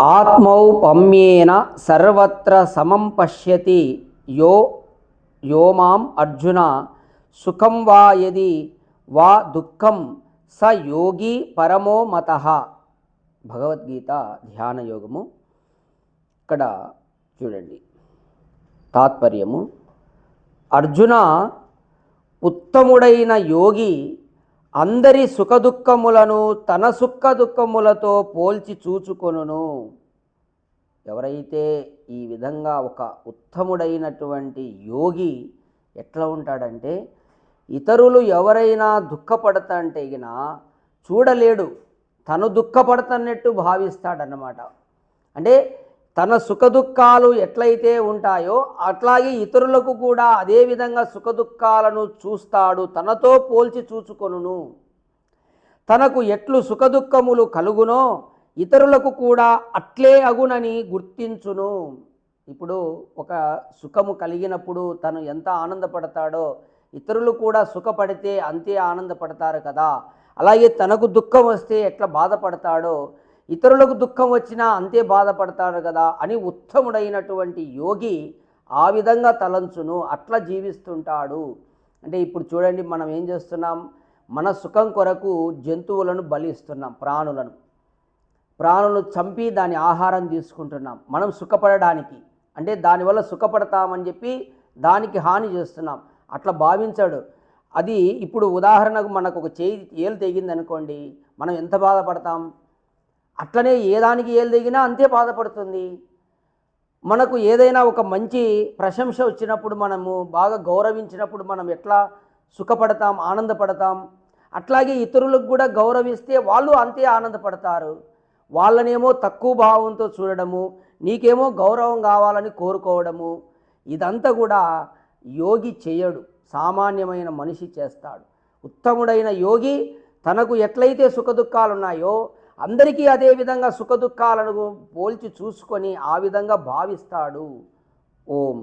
ఆత్మౌపమ్యేన సర్వత్ర సమం పశ్యతి యో యో మాం అర్జున సుఖం వా యది వా దుఃఖం స యోగి పరమో మతః. భగవద్గీత ధ్యాన యోగము. ఇక్కడ చూడండి తాత్పర్యము. అర్జున, ఉత్తముడైన యోగి అందరి సుఖదుఖములను తన సుఖదుఖములతో పోల్చి చూచుకొనును. ఎవరైతే ఈ విధంగా ఒక ఉత్తముడైనటువంటి యోగి ఎట్లా ఉంటాడంటే, ఇతరులు ఎవరైనా దుఃఖపడతంటే గిన చూడలేడు, తను దుఃఖపడుతున్నట్టు భావిస్తాడన్నమాట. అంటే తన సుఖదుఖాలు ఎట్లయితే ఉంటాయో అట్లాగే ఇతరులకు కూడా అదే విధంగా సుఖదుఖాలను చూస్తాడు, తనతో పోల్చి చూచుకొనును. తనకు ఎట్లు సుఖదుఖములు కలుగునో ఇతరులకు కూడా అట్లే అగునని గుర్తించును. ఇప్పుడు ఒక సుఖము కలిగినప్పుడు తను ఎంత ఆనందపడతాడో ఇతరులు కూడా సుఖపడితే అంతే ఆనందపడతారు కదా. అలాగే తనకు దుఃఖం వస్తే ఎట్లా బాధపడతాడో ఇతరులకు దుఃఖం వచ్చినా అంతే బాధపడతాడు కదా అని ఉత్తముడైనటువంటి యోగి ఆ విధంగా తలంచును, అట్లా జీవిస్తుంటాడు. అంటే ఇప్పుడు చూడండి, మనం ఏం చేస్తున్నాం, మన సుఖం కొరకు జంతువులను బలిస్తున్నాం, ప్రాణులను చంపి దాని ఆహారం తీసుకుంటున్నాం మనం సుఖపడడానికి. అంటే దానివల్ల సుఖపడతామని చెప్పి దానికి హాని చేస్తున్నాం. అట్లా భావించాడు. అది ఇప్పుడు ఉదాహరణకు మనకు ఒక ఏలు తెగింది అనుకోండి, మనం ఎంత బాధపడతాం. అట్లనే ఏ దానికి ఏలు తెగినా అంతే బాధపడుతుంది. మనకు ఏదైనా ఒక మంచి ప్రశంస వచ్చినప్పుడు, మనము బాగా గౌరవించినప్పుడు మనం ఎట్లా సుఖపడతాం, ఆనందపడతాం. అట్లాగే ఇతరులకు కూడా గౌరవిస్తే వాళ్ళు అంతే ఆనందపడతారు. వాళ్ళనేమో తక్కువ భావంతో చూడడము, నీకేమో గౌరవం కావాలని కోరుకోవడము, ఇదంతా కూడా యోగి చేయడు, సామాన్యమైన మనిషి చేస్తాడు. ఉత్తముడైన యోగి తనకు ఎట్లయితే సుఖదుఖాలు ఉన్నాయో అందరికీ అదే విధంగా సుఖదుఖాలను పోల్చి చూసుకొని ఆ విధంగా భావిస్తాడు. ఓం.